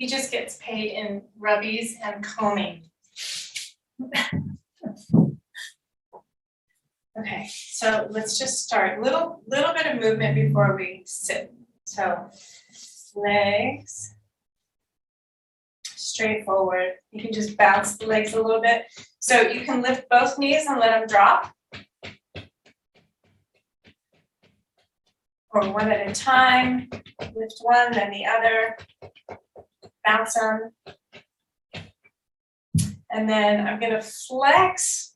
He just gets paid in rubbies and combing. Okay, so let's just start. Little bit of movement before we sit. So legs straight forward. You can just bounce the legs a little bit. So you can lift both knees and let them drop. Or one at a time. Lift one, then the other. Bounce them. And then I'm gonna flex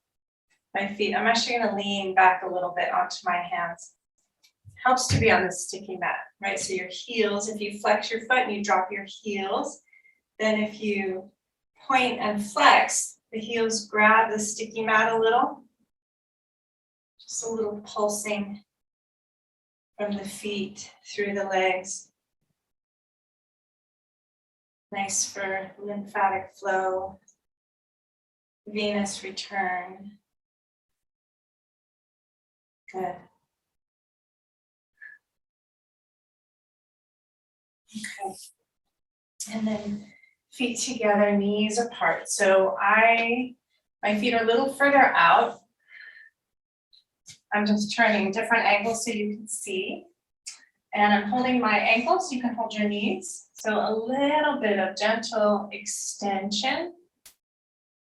my feet. I'm actually gonna lean back a little bit onto my hands. Helps to be on the sticky mat, right? So your heels, if you flex your foot and you drop your heels, then if you point and flex, the heels grab the sticky mat a little. Just a little pulsing from the feet through the legs. Nice for lymphatic flow, venous return. Good. Okay. And then feet together, knees apart. So my feet are a little further out. I'm just turning different angles so you can see. And I'm holding my ankles, you can hold your knees. So a little bit of gentle extension.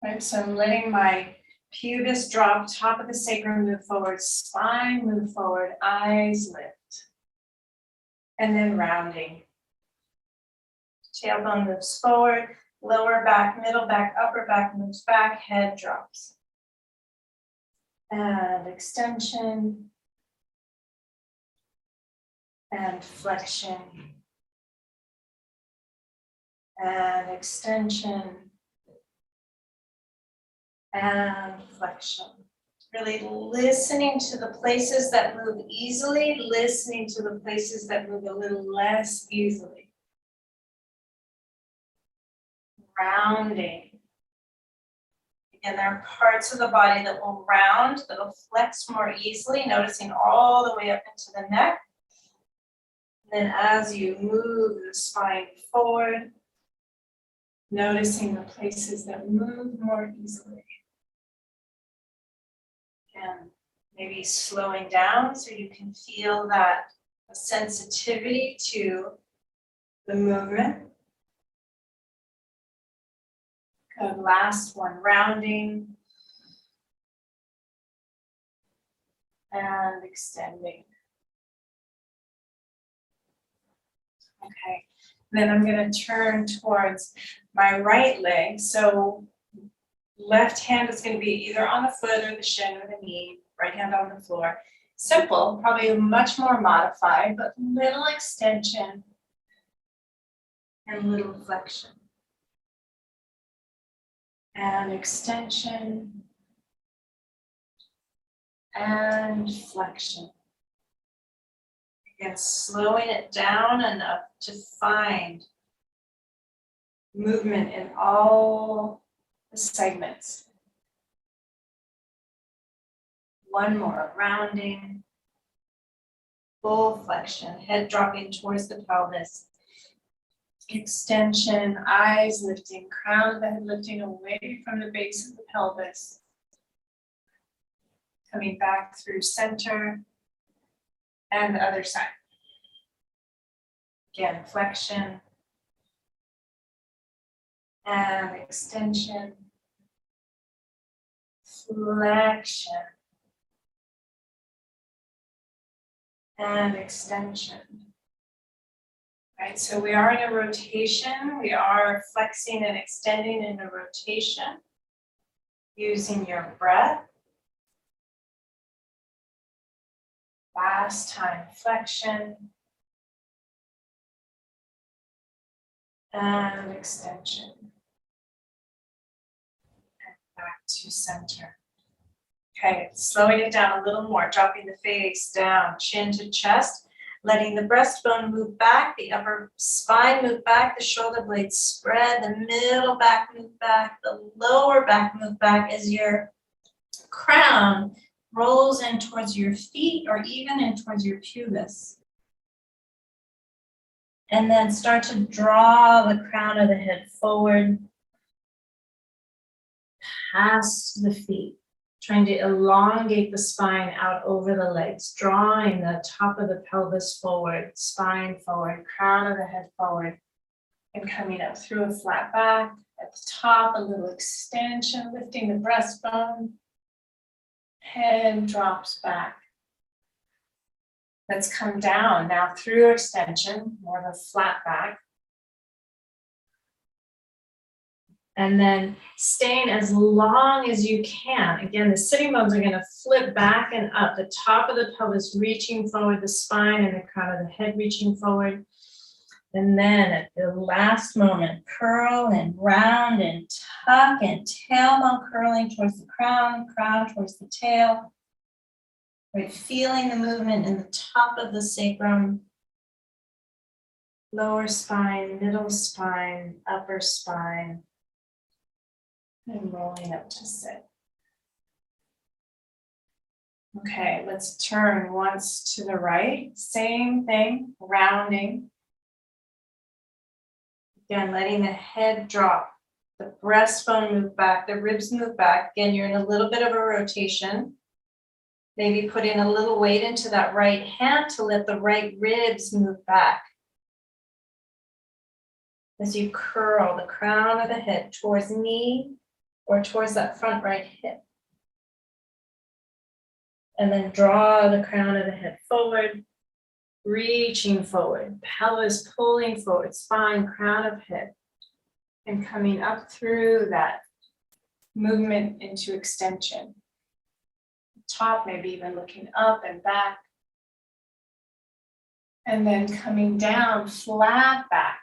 Right, so I'm letting my pubis drop, top of the sacrum move forward, spine move forward, eyes lift. And then rounding. Tailbone moves forward, lower back, middle back, upper back moves back, head drops. And extension. And flexion. And extension. And flexion. Really listening to the places that move easily, listening to the places that move a little less easily. Rounding. Again, there are parts of the body that will round, that will flex more easily, noticing all the way up into the neck. And then as you move the spine forward, noticing the places that move more easily. And maybe slowing down so you can feel that sensitivity to the movement. Good, last one, rounding and extending. Okay, then I'm going to turn towards my right leg. So left hand is going to be either on the foot or the shin or the knee, right hand on the floor. Simple, probably much more modified, but little extension and little flexion. And extension and flexion. Again, slowing it down enough to find movement in all the segments. One more, rounding, full flexion, head dropping towards the pelvis. Extension, eyes lifting, crown of the head lifting away from the base of the pelvis. Coming back through center and the other side. Again, flexion and extension, flexion and extension. Right, so we are in a rotation. We are flexing and extending in a rotation using your breath. Last time, flexion and extension. And back to center. Okay, slowing it down a little more, dropping the face down, chin to chest. Letting the breastbone move back, the upper spine move back, the shoulder blades spread, the middle back move back, the lower back move back as your crown rolls in towards your feet or even in towards your pubis. And then start to draw the crown of the head forward, past the feet, trying to elongate the spine out over the legs, drawing the top of the pelvis forward, spine forward, crown of the head forward, and coming up through a flat back. At the top, a little extension, lifting the breastbone. Head drops back. Let's come down now through extension, more of a flat back. And then staying as long as you can. Again, the sitting bones are gonna flip back and up, the top of the pelvis reaching forward, the spine and the crown of the head reaching forward. And then at the last moment, curl and round and tuck and tailbone curling towards the crown, crown towards the tail. Right, feeling the movement in the top of the sacrum, lower spine, middle spine, upper spine, and rolling up to sit. Okay, let's turn once to the right, same thing, rounding. Again, letting the head drop, the breastbone move back, the ribs move back. Again, you're in a little bit of a rotation. Maybe put in a little weight into that right hand to let the right ribs move back. As you curl the crown of the head towards knee or towards that front right hip. And then draw the crown of the head forward, reaching forward, pelvis pulling forward, spine, crown of head, and coming up through that movement into extension. Top, maybe even looking up and back. And then coming down, flat back.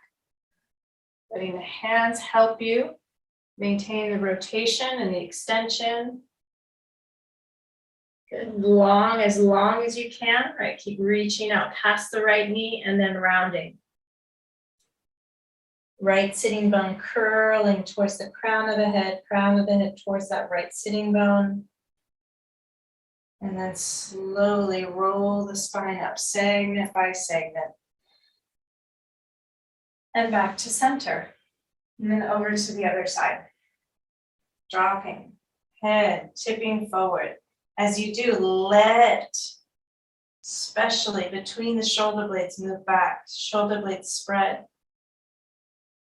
Letting the hands help you maintain the rotation and the extension. Good, as long as you can, right? Keep reaching out past the right knee and then rounding. Right sitting bone curling towards the crown of the head towards that right sitting bone. And then slowly roll the spine up, segment by segment. And back to center. And then over to the other side. Dropping, head tipping forward. As you do, let, especially between the shoulder blades, move back. Shoulder blades spread.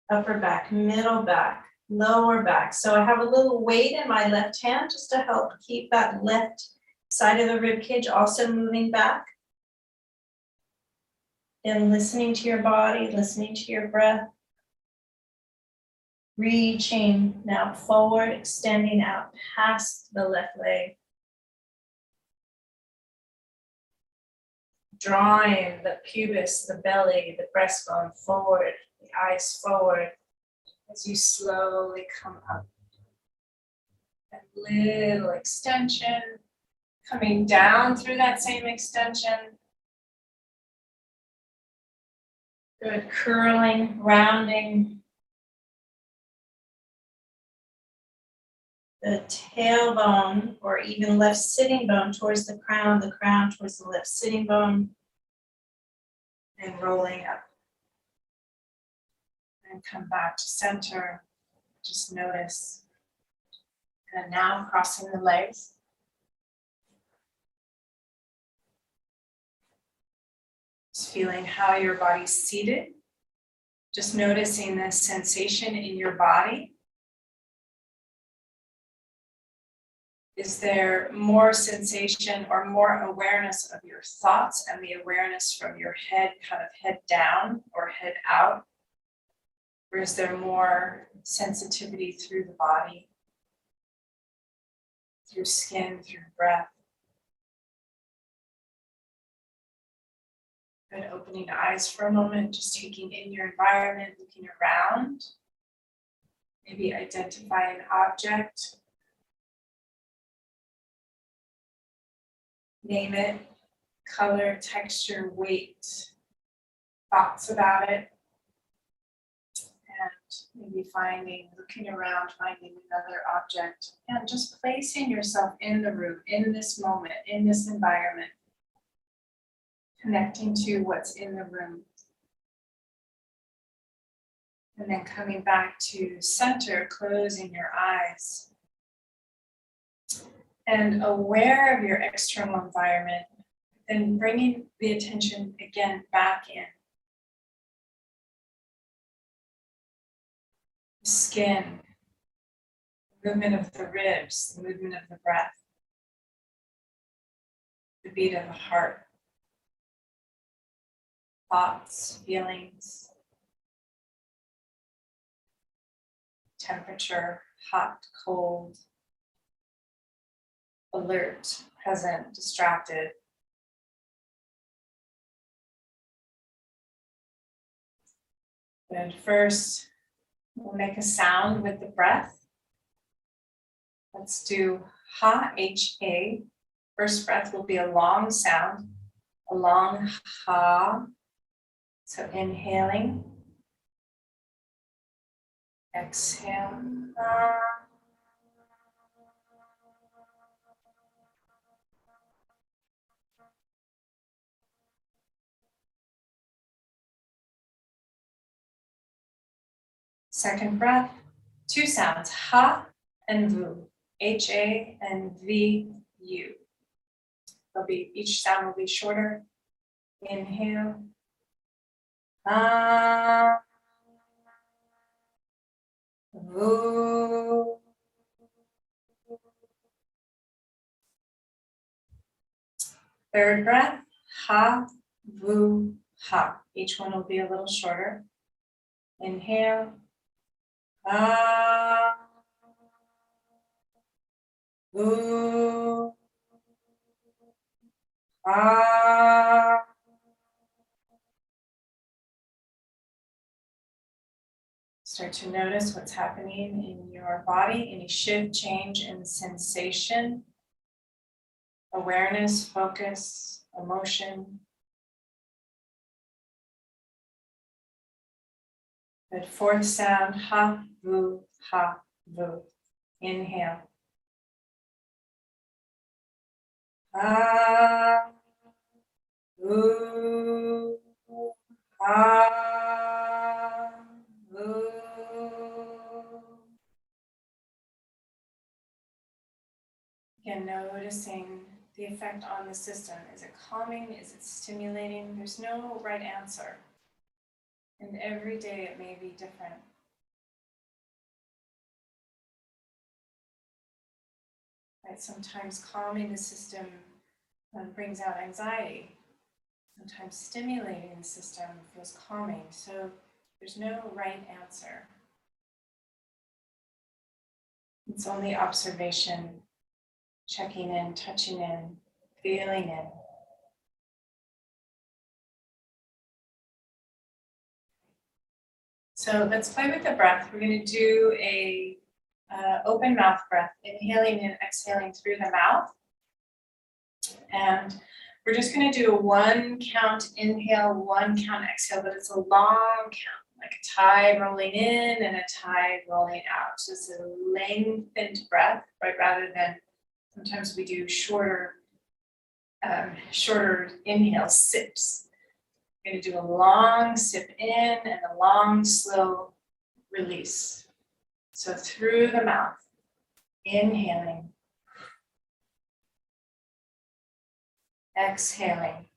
Upper back, middle back, lower back. So I have a little weight in my left hand just to help keep that left side of the rib cage also moving back. And listening to your body, listening to your breath. Reaching now forward, extending out past the left leg. Drawing the pubis, the belly, the breastbone forward, the eyes forward as you slowly come up. A little extension, coming down through that same extension. Good, curling, rounding. The tailbone or even left sitting bone towards the crown towards the left sitting bone, and rolling up. And come back to center, just notice. And now crossing the legs. Just feeling how your body's seated. Just noticing the sensation in your body. Is there more sensation or more awareness of your thoughts and the awareness from your head, kind of head down or head out? Or is there more sensitivity through the body, through skin, through breath? Good, opening the eyes for a moment, just taking in your environment, looking around. Maybe identify an object. Name it, color, texture, weight, thoughts about it. And maybe looking around, finding another object, and just placing yourself in the room, in this moment, in this environment, connecting to what's in the room. And then coming back to center, closing your eyes. And aware of your external environment, then bringing the attention again back in. The skin, the movement of the ribs, the movement of the breath, the beat of the heart, thoughts, feelings, temperature, hot, cold, alert, present, distracted. And first, we'll make a sound with the breath. Let's do ha, H-A. First breath will be a long sound, a long ha. So inhaling, exhale, ha. Second breath, two sounds, ha and vu, H-A and V-U. Each sound will be shorter. Inhale, ha, vu. Third breath, ha, vu, ha. Each one will be a little shorter. Inhale, ha, vu, ha. Start to notice what's happening in your body, any shift, change in sensation, awareness, focus, emotion. Good. Fourth sound, ha, vu, ha, vu. Inhale. Ha, vu, ha, vu. Again, noticing the effect on the system. Is it calming? Is it stimulating? There's no right answer. And every day it may be different. Right? Sometimes calming the system brings out anxiety. Sometimes stimulating the system feels calming. So there's no right answer. It's only observation, checking in, touching in, feeling in. So let's play with the breath. We're going to do a open mouth breath, inhaling and exhaling through the mouth. And we're just going to do a 1 count inhale, 1 count exhale, but it's a long count, like a tide rolling in and a tide rolling out. So it's a lengthened breath, right? Rather than sometimes we do shorter inhale sips. We're going to do a long sip in and a long, slow release. So through the mouth, inhaling, exhaling.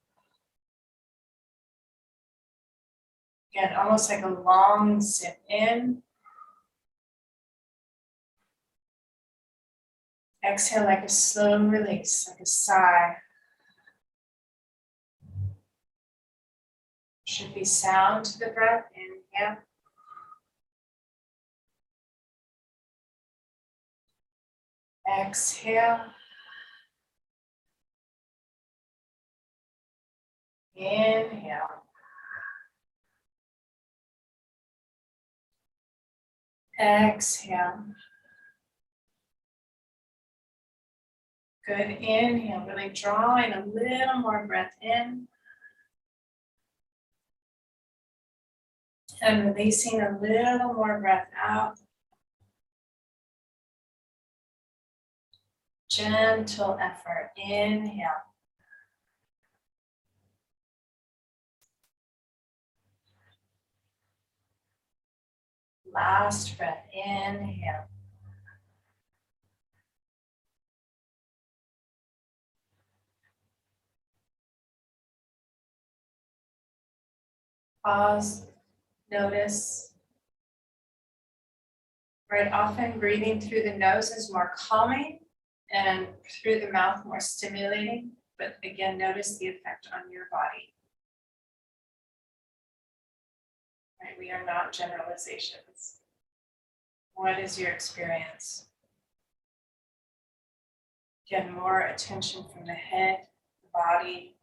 Again, almost like a long sip in. Exhale like a slow release, like a sigh. Should be sound to the breath. Inhale. Exhale. Inhale. Exhale. Good. Inhale. Really drawing a little more breath in. And releasing a little more breath out. Gentle effort. Inhale. Last breath, inhale. Pause, notice. Right, often breathing through the nose is more calming and through the mouth more stimulating, but again, notice the effect on your body. Right, we are not generalizations. What is your experience? Again, more attention from the head, the body,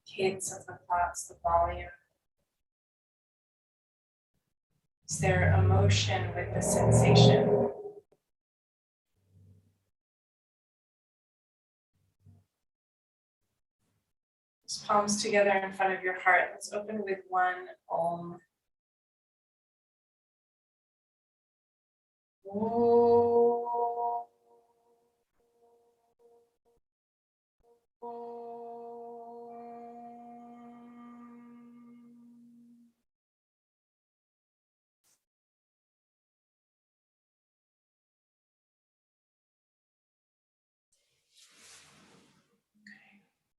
cadence of the thoughts, the volume. Is there emotion with the sensation? Just palms together in front of your heart. Let's open with one Om. Om.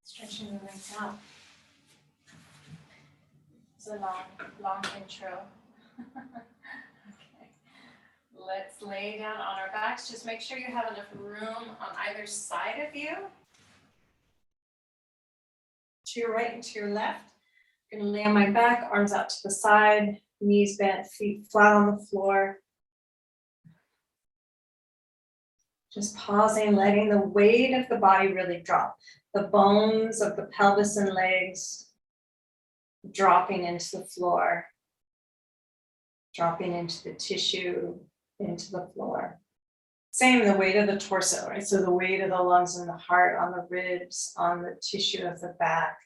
Stretching the legs out. It's a long intro. Okay. Let's lay down on our backs. Just make sure you have enough room on either side of you. To your right and to your left. I'm gonna lay on my back, arms out to the side, knees bent, feet flat on the floor. Just pausing, letting the weight of the body really drop. The bones of the pelvis and legs dropping into the floor, dropping into the tissue, into the floor. Same, the weight of the torso, right? So the weight of the lungs and the heart on the ribs, on the tissue of the back.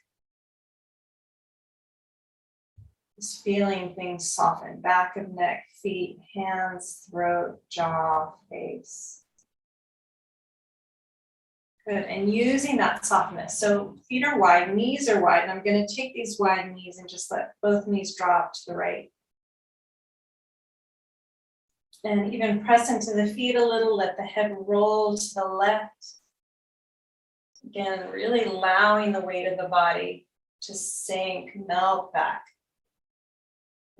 Just feeling things soften, back of neck, feet, hands, throat, jaw, face. Good, and using that softness. So feet are wide, knees are wide, and I'm gonna take these wide knees and just let both knees drop to the right. And even press into the feet a little, let the head roll to the left. Again, really allowing the weight of the body to sink, melt back.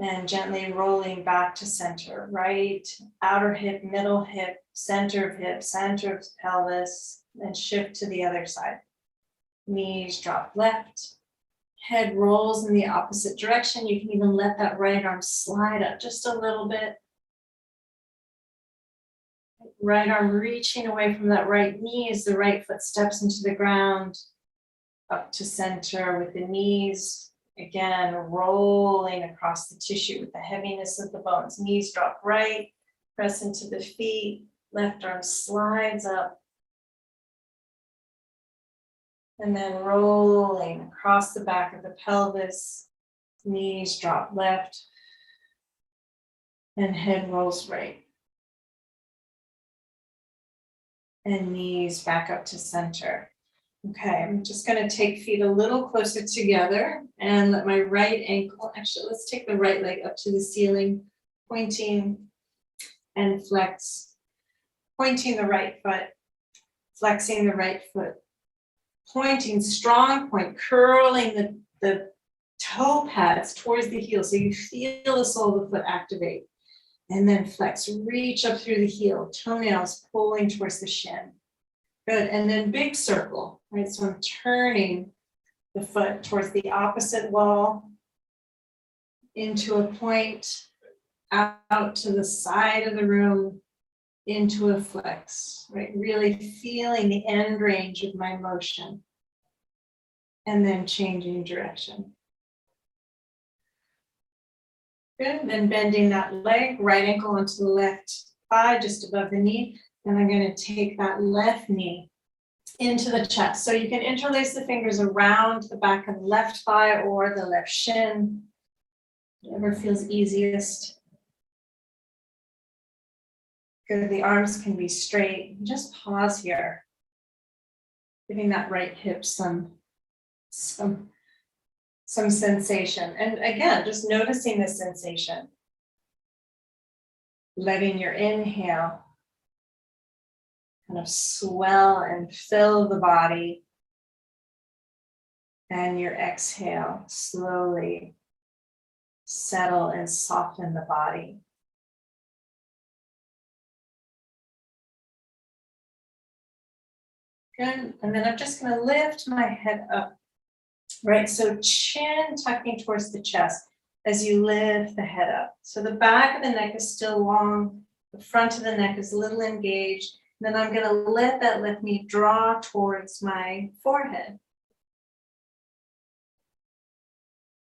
And gently rolling back to center, right, outer hip, middle hip, center of pelvis, then shift to the other side. Knees drop left, head rolls in the opposite direction. You can even let that right arm slide up just a little bit. Right arm reaching away from that right knee as the right foot steps into the ground, up to center with the knees. Again, rolling across the tissue with the heaviness of the bones. Knees drop right, press into the feet, left arm slides up. And then rolling across the back of the pelvis, knees drop left, and head rolls right. And knees back up to center. Okay, I'm just gonna take feet a little closer together and let my right ankle, actually, let's take the right leg up to the ceiling, pointing and flex, pointing the right foot, flexing the right foot, pointing, strong point, curling the toe pads towards the heel so you feel the sole of the foot activate. And then flex, reach up through the heel, toenails pulling towards the shin. Good, and then big circle, right? So I'm turning the foot towards the opposite wall into a point, out to the side of the room, into a flex, right? Really feeling the end range of my motion. And then changing direction. Good, and then bending that leg, right ankle onto the left thigh, just above the knee. And I'm gonna take that left knee into the chest. So you can interlace the fingers around the back of the left thigh or the left shin, whatever feels easiest. Good, the arms can be straight. Just pause here. Giving that right hip some sensation. And again, just noticing the sensation. letting your inhale kind of swell and fill the body, and your exhale slowly settle and soften the body. Good, and then I'm just gonna lift my head up. Right, so chin tucking towards the chest as you lift the head up. So the back of the neck is still long, the front of the neck is a little engaged. Then I'm gonna let that lift me draw towards my forehead.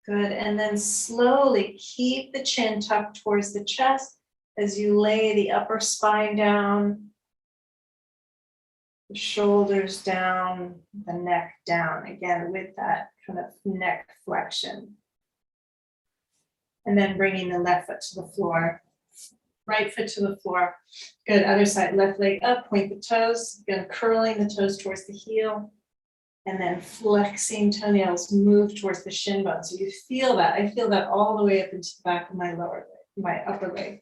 Good, and then slowly keep the chin tucked towards the chest as you lay the upper spine down, the shoulders down, the neck down, again with that kind of neck flexion. And then bringing the left foot to the floor, right foot to the floor. Good, other side, left leg up, point the toes, again curling the toes towards the heel. And then flexing toenails move towards the shin bone. So you feel that, I feel that all the way up into the back of my lower leg, my upper leg.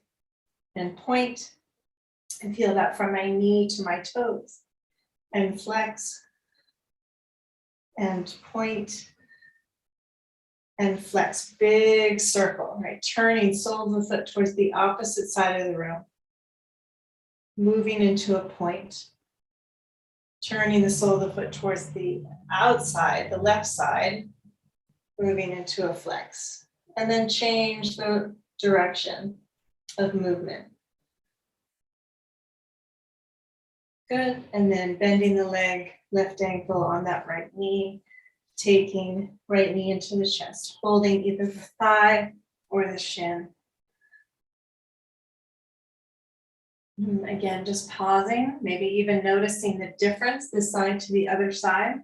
And point, and feel that from my knee to my toes. And flex, and point, and flex, big circle, right? Turning sole of the foot towards the opposite side of the room. Moving into a point. Turning the sole of the foot towards the outside, the left side. Moving into a flex. And then change the direction of movement. Good, and then bending the leg, left ankle on that right knee, taking right knee into the chest, holding either the thigh or the shin. Again, just pausing, maybe even noticing the difference this side to the other side.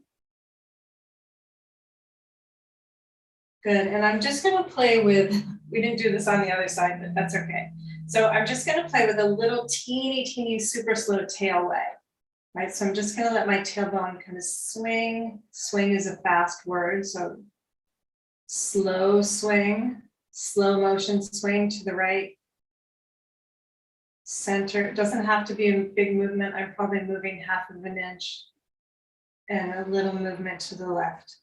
Good, and I'm just gonna play with, we didn't do this on the other side, but that's okay. So I'm just gonna play with a little teeny super slow tail wag. Right, so I'm just gonna let my tailbone kind of swing. Swing is a fast word, so slow swing, slow motion swing to the right. Center, it doesn't have to be a big movement. I'm probably moving 1/2 of an inch. And a little movement to the left.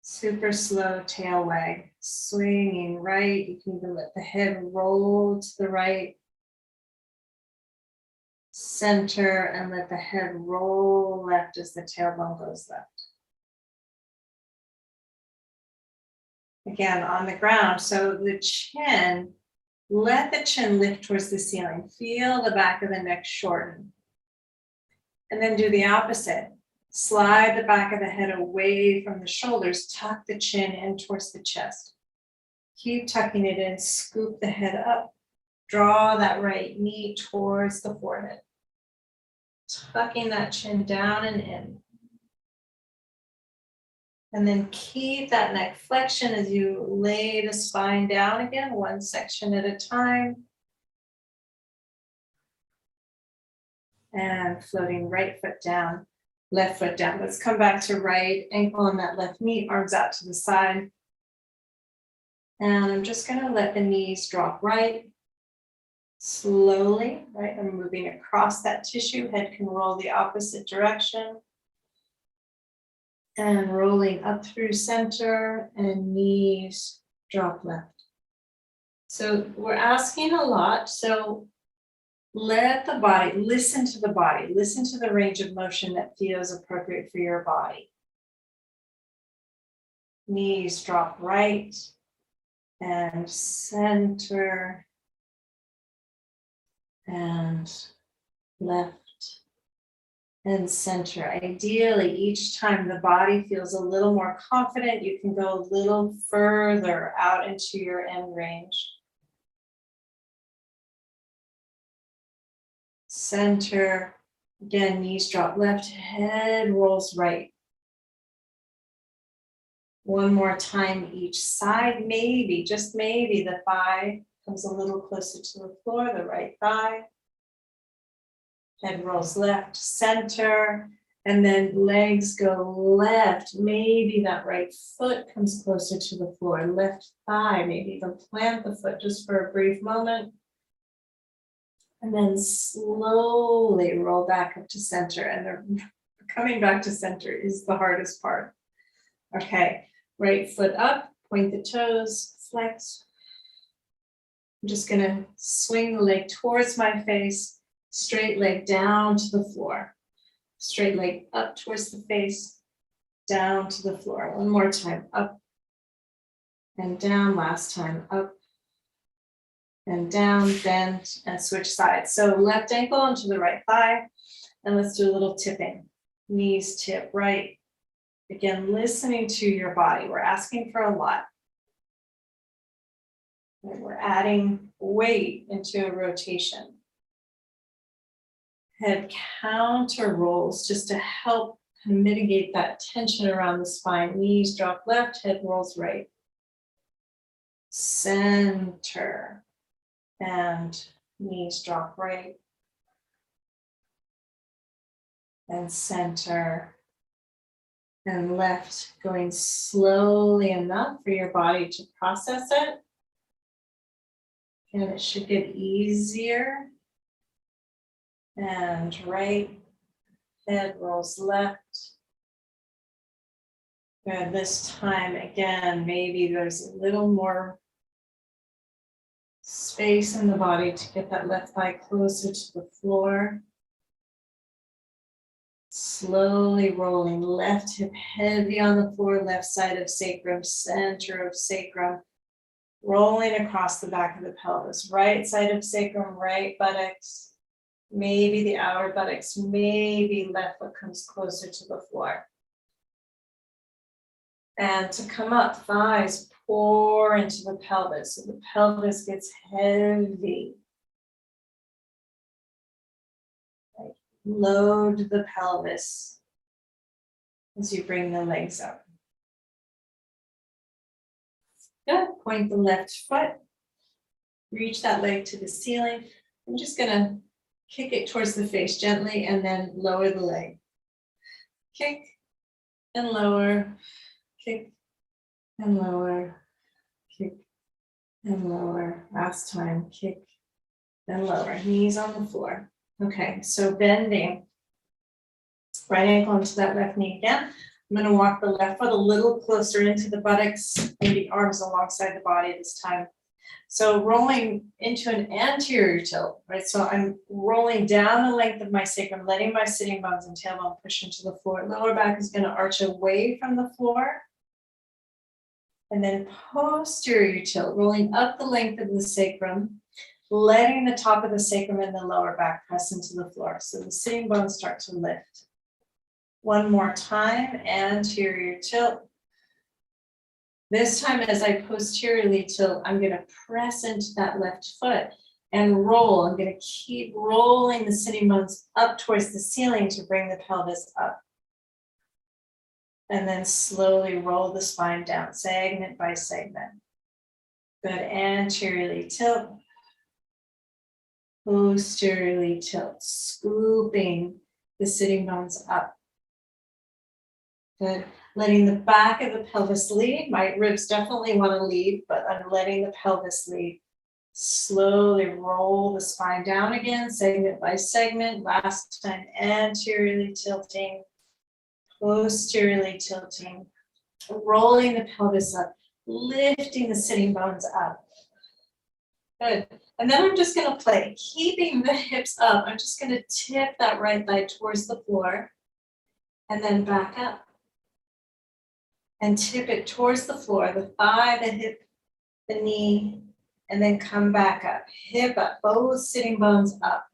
Super slow tail wag, swinging right. You can even let the head roll to the right. Center and let the head roll left as the tailbone goes left. Again, on the ground, so the chin, let the chin lift towards the ceiling. Feel the back of the neck shorten. And then do the opposite. Slide the back of the head away from the shoulders, tuck the chin in towards the chest. Keep tucking it in, scoop the head up. Draw that right knee towards the forehead. Tucking that chin down and in. And then keep that neck flexion as you lay the spine down again, one section at a time. And floating right foot down, left foot down. Let's come back to right ankle on that left knee, arms out to the side. And I'm just gonna let the knees drop right. Slowly, right? I'm moving across that tissue. Head can roll the opposite direction. And rolling up through center and knees drop left. So we're asking a lot. So let the body, listen to the body, listen to the range of motion that feels appropriate for your body. Knees drop right and center. And left and center. Ideally, each time the body feels a little more confident, you can go a little further out into your end range. Center, again, knees drop left, head rolls right. One more time each side, maybe, just maybe the thigh comes a little closer to the floor, the right thigh. Head rolls left, center, And then legs go left, maybe that right foot comes closer to the floor, left thigh, maybe even plant the foot just for a brief moment. And then slowly roll back up to center, and the coming back to center is the hardest part. Okay, right foot up, point the toes, flex. I'm just gonna swing the leg towards my face, straight leg down to the floor. Straight leg up towards the face, down to the floor. One more time, up and down, last time, up and down, bend, and switch sides. So left ankle onto the right thigh, and let's do a little tipping. Knees tip right. Again, listening to your body. We're asking for a lot. And we're adding weight into a rotation. Head counter rolls just to help mitigate that tension around the spine. Knees drop left, head rolls right. Center and knees drop right. And center and left, going slowly enough for your body to process it. And it should get easier. And right, head rolls left. Good, this time again, maybe there's a little more space in the body to get that left thigh closer to the floor. Slowly rolling, left hip heavy on the floor, left side of sacrum, center of sacrum. Rolling across the back of the pelvis, right side of sacrum, right buttocks. Maybe the outer buttocks, maybe left foot comes closer to the floor. And to come up, thighs pour into the pelvis, so the pelvis gets heavy. Right. Load the pelvis as you bring the legs up. Good, point the left foot, reach that leg to the ceiling. I'm just gonna kick it towards the face gently and then lower the leg. Kick and lower, kick and lower, kick and lower. Last time, kick and lower. Knees on the floor. Okay, so bending. Right ankle into that left knee again. I'm gonna walk the left foot a little closer into the buttocks, maybe arms alongside the body this time. So rolling into an anterior tilt, right? So I'm rolling down the length of my sacrum, letting my sitting bones and tailbone push into the floor. Lower back is gonna arch away from the floor. And then posterior tilt, rolling up the length of the sacrum, letting the top of the sacrum and the lower back press into the floor. So the sitting bones start to lift. One more time, anterior tilt. This time, as I posteriorly tilt, I'm gonna press into that left foot and roll. I'm gonna keep rolling the sitting bones up towards the ceiling to bring the pelvis up. And then slowly roll the spine down, segment by segment. Good, anteriorly tilt. Posteriorly tilt, scooping the sitting bones up. Good. Letting the back of the pelvis lead. My ribs definitely want to lead, but I'm letting the pelvis lead. Slowly roll the spine down again, segment by segment. Last time, anteriorly tilting, posteriorly tilting, rolling the pelvis up, lifting the sitting bones up. Good. And then I'm just going to play, keeping the hips up. I'm just going to tip that right leg towards the floor and then back up. And tip it towards the floor, the thigh, the hip, the knee, and then come back up. Hip up, both sitting bones up.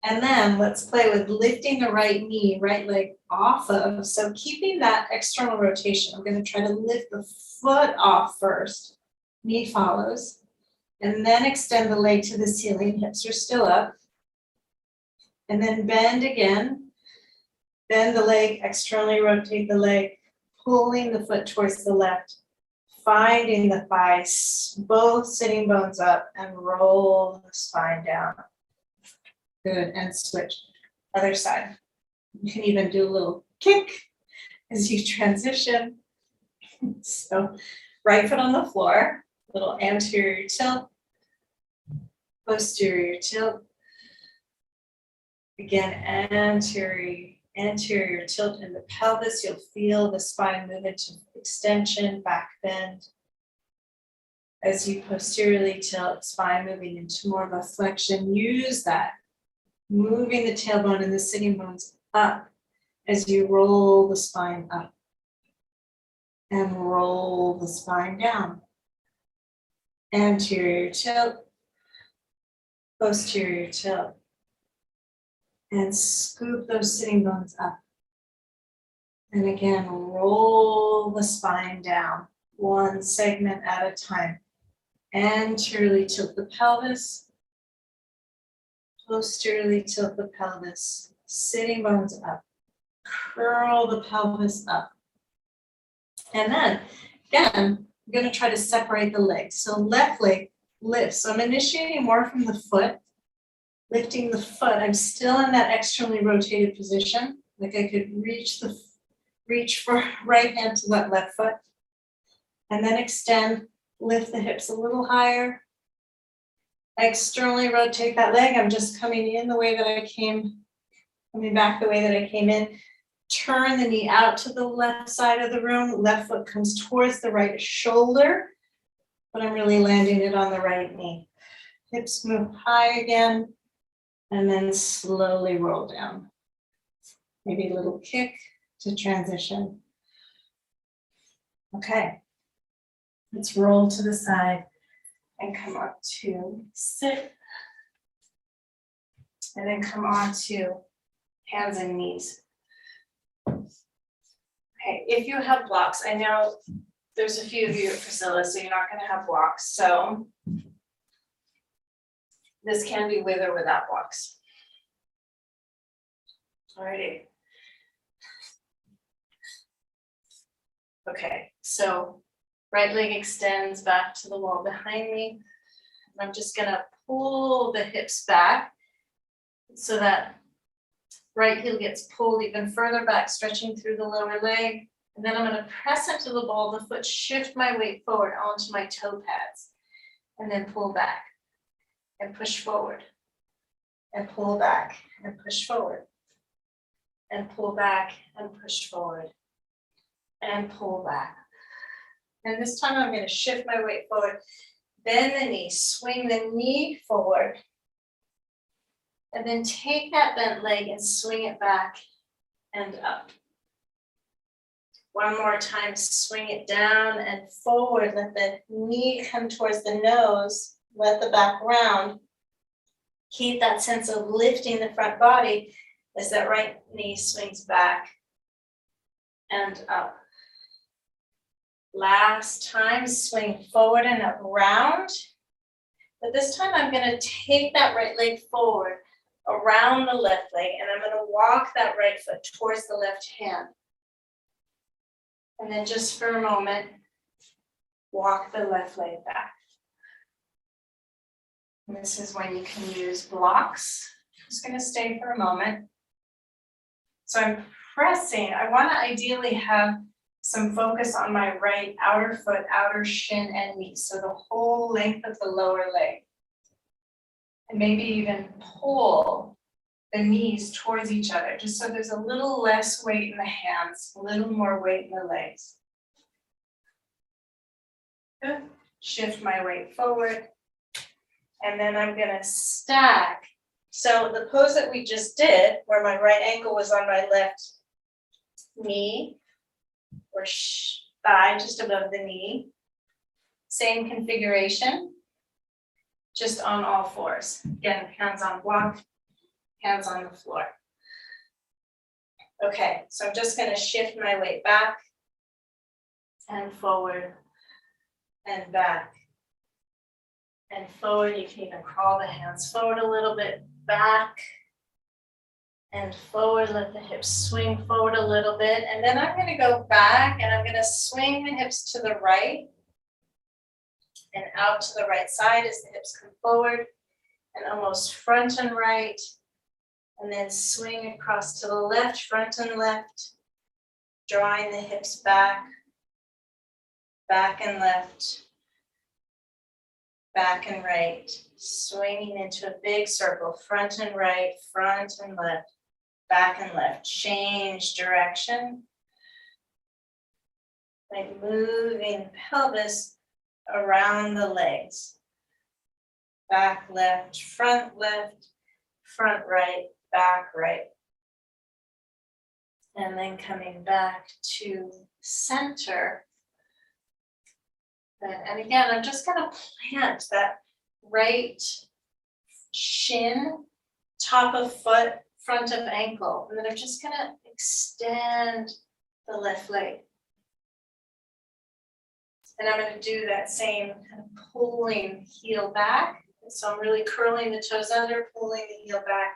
And then let's play with lifting the right knee, right leg off of. So keeping that external rotation, I'm going to try to lift the foot off first. Knee follows. And then extend the leg to the ceiling, hips are still up. And then bend again. Bend the leg, externally rotate the leg. Pulling the foot towards the left, finding the thighs, both sitting bones up, and roll the spine down. Good, and switch. Other side. You can even do a little kick as you transition. So right foot on the floor, little anterior tilt, posterior tilt. Again, anterior tilt in the pelvis. You'll feel the spine move into extension, back bend. As you posteriorly tilt, spine moving into more of a flexion. Use that, moving the tailbone and the sitting bones up as you roll the spine up and roll the spine down. Anterior tilt, posterior tilt, and scoop those sitting bones up. And again, roll the spine down, one segment at a time. Anteriorly tilt the pelvis, posteriorly tilt the pelvis, sitting bones up, curl the pelvis up. And then, again, I'm going to try to separate the legs. So left leg lifts. So I'm initiating more from the foot, lifting the foot. I'm still in that externally rotated position. Like I could reach for right hand to that left foot. And then extend, lift the hips a little higher. Externally rotate that leg. I'm just coming in the way that I came, coming back the way that I came in. Turn the knee out to the left side of the room. Left foot comes towards the right shoulder, but I'm really landing it on the right knee. Hips move high again, and then slowly roll down. Maybe a little kick to transition. Okay, let's roll to the side and come up to sit. And then come on to hands and knees. Okay, if you have blocks, I know there's a few of you at Priscilla, so you're not gonna have blocks, so this can be with or without blocks. Alrighty. Okay, so right leg extends back to the wall behind me. I'm just gonna pull the hips back so that right heel gets pulled even further back, stretching through the lower leg. And then I'm going to press into the ball of the foot, shift my weight forward onto my toe pads, and then pull back and push forward and pull back and push forward and pull back and push forward and pull back. And this time I'm going to shift my weight forward, bend the knee, swing the knee forward, and then take that bent leg and swing it back and up. One more time, swing it down and forward. Let the knee come towards the nose. Let the back round. Keep that sense of lifting the front body as that right knee swings back and up. Last time, swing forward and up round. But this time I'm going to take that right leg forward around the left leg, and I'm going to walk that right foot towards the left hand. And then just for a moment, walk the left leg back. And this is when you can use blocks. I'm just going to stay for a moment. So I'm pressing. I want to ideally have some focus on my right outer foot, outer shin, and knee. So the whole length of the lower leg. And maybe even pull the knees towards each other, just so there's a little less weight in the hands, a little more weight in the legs. Good. Shift my weight forward. And then I'm going to stack. So the pose that we just did, where my right ankle was on my left knee, or thigh just above the knee, same configuration. Just on all fours. Again, hands on block, hands on the floor. Okay, so I'm just going to shift my weight back and forward and back and forward. You can even crawl the hands forward a little bit, back and forward. Let the hips swing forward a little bit. And then I'm going to go back and I'm going to swing the hips to the right and out to the right side as the hips come forward and almost front and right And then swing across to the left, front and left, drawing the hips back, back and left, back and right, swinging into a big circle, front and right, front and left, back and left. Change direction. Like moving the pelvis around the legs. Back left, front right, back right. And then coming back to center. And again, I'm just gonna plant that right shin, top of foot, front of ankle. And then I'm just gonna extend the left leg. And I'm gonna do that same kind of pulling heel back. So I'm really curling the toes under, pulling the heel back,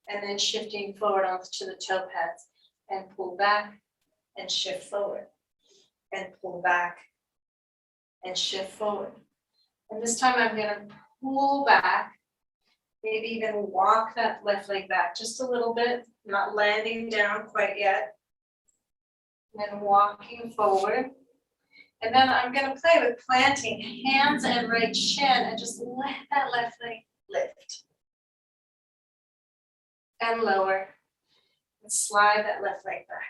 and then shifting forward onto the toe pads. And pull back and shift forward. And pull back and shift forward. And this time I'm gonna pull back, maybe even walk that left leg back just a little bit, not landing down quite yet. And then walking forward. And then I'm gonna play with planting hands and right shin and just let that left leg lift. And lower. And slide that left leg back.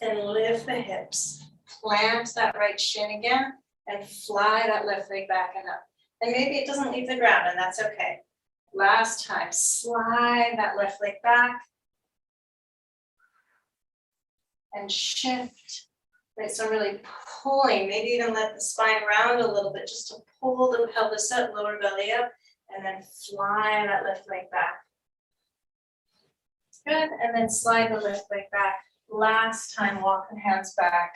And lift the hips. Plant that right shin again and fly that left leg back and up. And maybe it doesn't leave the ground, and that's okay. Last time, slide that left leg back. And shift. Right, so really pulling, maybe even let the spine round a little bit just to pull the pelvis up, lower belly up, and then fly that left leg back. Good, and then slide the left leg back. Last time, walk the hands back.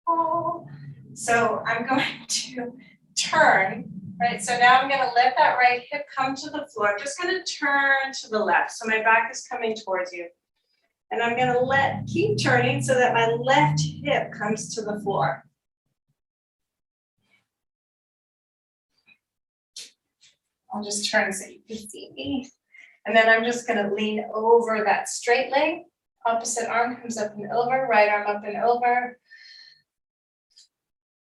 Oh. So I'm going to turn, right? So now I'm gonna let that right hip come to the floor. I'm just gonna turn to the left. So my back is coming towards you. And I'm gonna keep turning so that my left hip comes to the floor. I'll just turn so you can see me. And then I'm just gonna lean over that straight leg. Opposite arm comes up and over, right arm up and over.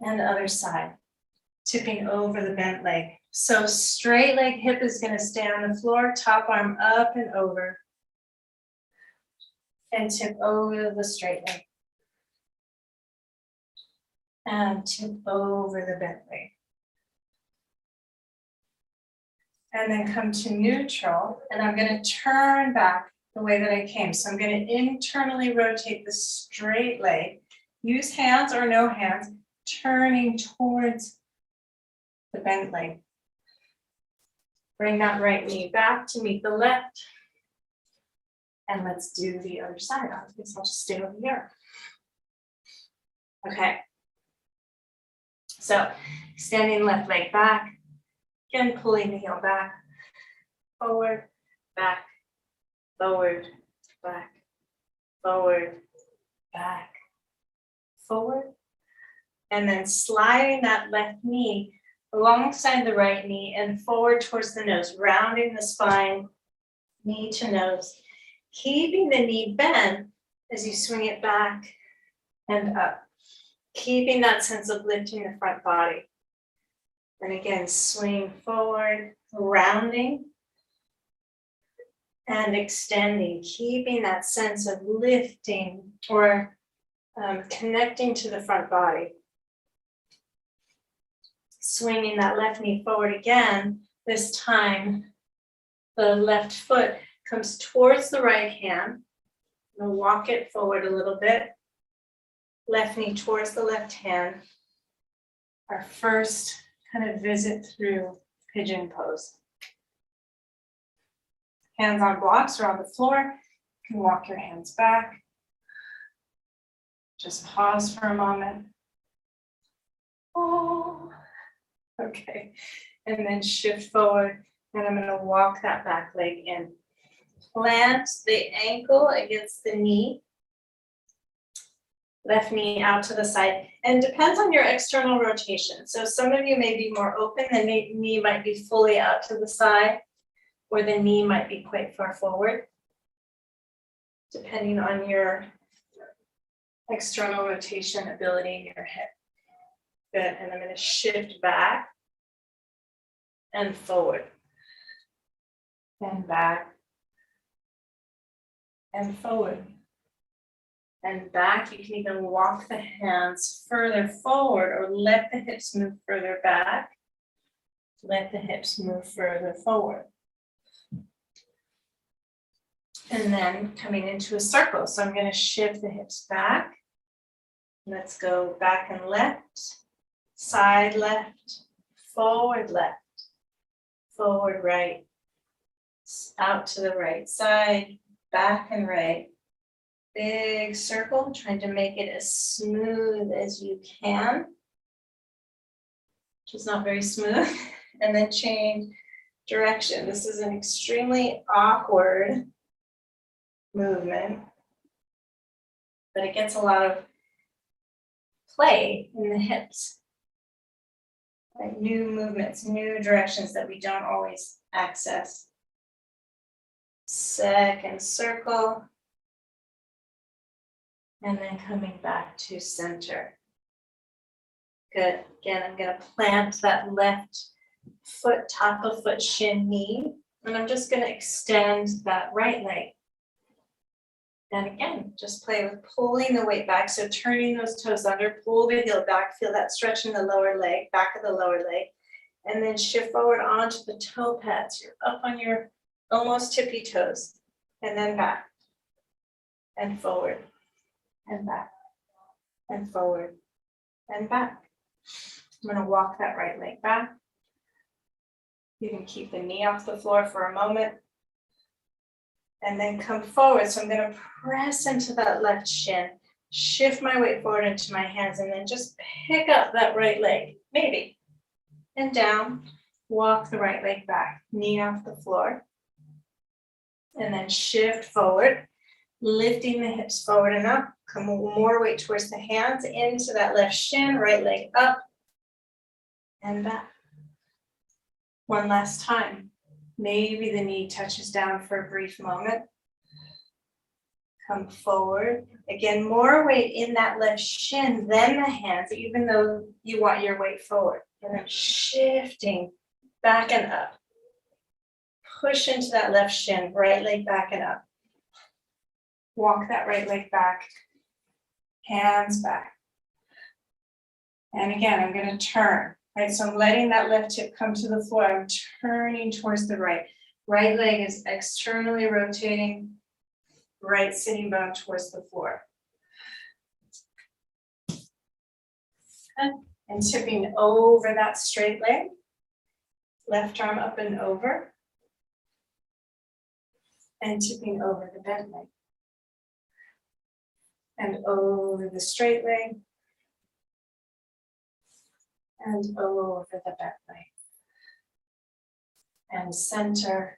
And other side, tipping over the bent leg. So straight leg hip is gonna stay on the floor, top arm up and over. And tip over the straight leg. And tip over the bent leg. And then come to neutral, and I'm gonna turn back the way that I came. So I'm gonna internally rotate the straight leg. Use hands or no hands, turning towards the bent leg. Bring that right knee back to meet the left. And let's do the other side. I guess I'll just stay over here. Okay. So extending left leg back. Again, pulling the heel back. Forward, back, forward, back, forward, back, forward. And then sliding that left knee alongside the right knee and forward towards the nose, rounding the spine, knee to nose. Keeping the knee bent as you swing it back and up. Keeping that sense of lifting the front body. And again, swing forward, rounding and extending, keeping that sense of lifting or connecting to the front body. Swinging that left knee forward again. This time, the left foot comes towards the right hand. I'm gonna walk it forward a little bit. Left knee towards the left hand. Our first kind of visit through pigeon pose. Hands on blocks or on the floor. You can walk your hands back. Just pause for a moment. Oh, okay. And then shift forward. And I'm gonna walk that back leg in. Plant the ankle against the knee. Left knee out to the side, and depends on your external rotation. So some of you may be more open, the knee might be fully out to the side, or the knee might be quite far forward, depending on your external rotation ability in your hip. Good, and I'm gonna shift back and forward, and back, and forward. And back, you can even walk the hands further forward or let the hips move further back. Let the hips move further forward. And then coming into a circle. So I'm going to shift the hips back. Let's go back and left, side left, forward right, out to the right side, back and right. Big circle, trying to make it as smooth as you can, which is not very smooth. And then change direction. This is an extremely awkward movement, but it gets a lot of play in the hips. Like new movements, new directions that we don't always access. Second circle. And then coming back to center. Good. Again, I'm going to plant that left foot, top of foot, shin, knee. And I'm just going to extend that right leg. And again, just play with pulling the weight back. So turning those toes under, pull the heel back, feel that stretch in the lower leg, back of the lower leg. And then shift forward onto the toe pads. You're up on your almost tippy toes. And then back. And forward. And back. And forward. And back. I'm going to walk that right leg back. You can keep the knee off the floor for a moment. And then come forward. So I'm going to press into that left shin, shift my weight forward into my hands, and then just pick up that right leg, maybe. And down, walk the right leg back, knee off the floor. And then shift forward, lifting the hips forward and up. Come more weight towards the hands, into that left shin, right leg up, and back. One last time. Maybe the knee touches down for a brief moment. Come forward. Again, more weight in that left shin than the hands, even though you want your weight forward. And then shifting back and up. Push into that left shin, right leg back and up. Walk that right leg back. Hands back. And again, I'm going to turn. Right, so I'm letting that left hip come to the floor. I'm turning towards the right. Right leg is externally rotating. Right sitting bone towards the floor. And tipping over that straight leg. Left arm up and over. And tipping over the bent leg. And over the straight leg. And over the bent leg. And center.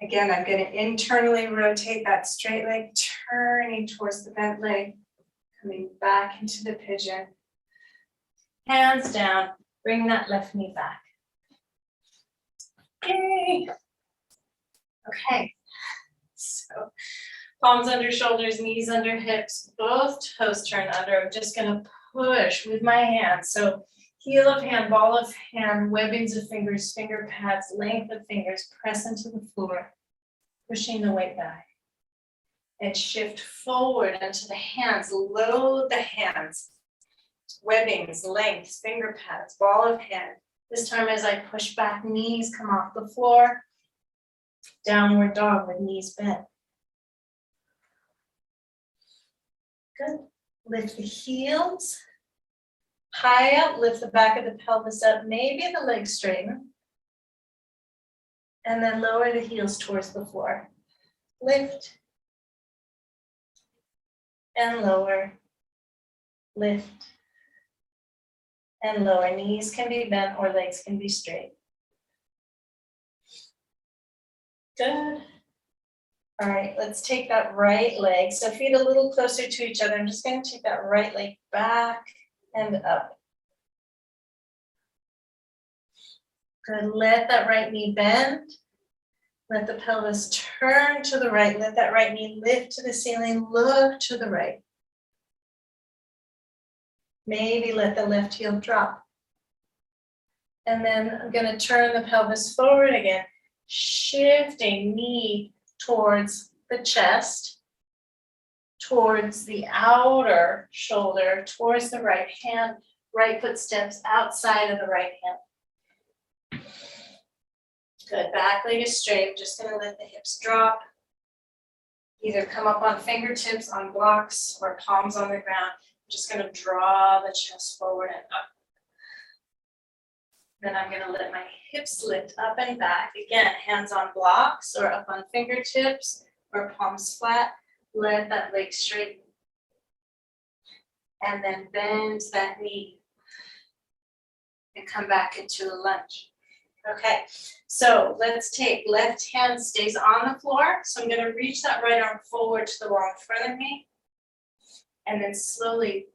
Again, I'm going to internally rotate that straight leg, turning towards the bent leg, coming back into the pigeon. Hands down, bring that left knee back. Yay! Okay, so palms under shoulders, knees under hips, both toes turn under. I'm just going to push with my hands. So heel of hand, ball of hand, webbings of fingers, finger pads, length of fingers, press into the floor, pushing the weight back. And shift forward into the hands, load the hands, webbings, lengths, finger pads, ball of hand. This time as I push back, knees come off the floor, downward dog with knees bent. Good, lift the heels. High up, lift the back of the pelvis up, maybe the legs straighten. And then lower the heels towards the floor. Lift. And lower. Lift. And lower. Knees can be bent or legs can be straight. Good. All right, let's take that right leg. So feet a little closer to each other. I'm just going to take that right leg back and up. Good, let that right knee bend. Let the pelvis turn to the right. Let that right knee lift to the ceiling, look to the right. Maybe let the left heel drop. And then I'm going to turn the pelvis forward again, shifting knee towards the chest, towards the outer shoulder, towards the right hand, right foot steps outside of the right hand. Good, back leg is straight. I'm just gonna let the hips drop. Either come up on fingertips, on blocks, or palms on the ground. I'm just gonna draw the chest forward and up. Then I'm gonna let my hips lift up and back. Again, hands on blocks or up on fingertips or palms flat. Let that leg straighten. And then bend that knee. And come back into a lunge. Okay, so let's take left hand stays on the floor. So I'm gonna reach that right arm forward to the wall in front of me. And then slowly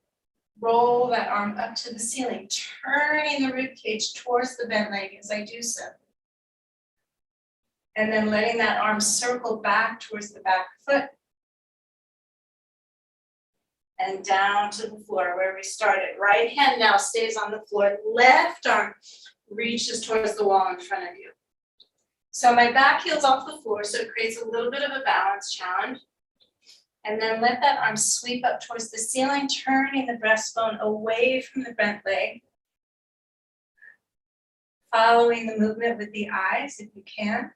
roll that arm up to the ceiling, turning the rib cage towards the bent leg as I do so. And then letting that arm circle back towards the back foot. And down to the floor where we started. Right hand now stays on the floor. Left arm reaches towards the wall in front of you. So my back heel's off the floor, so it creates a little bit of a balance challenge. And then let that arm sweep up towards the ceiling, turning the breastbone away from the bent leg. Following the movement with the eyes, if you can.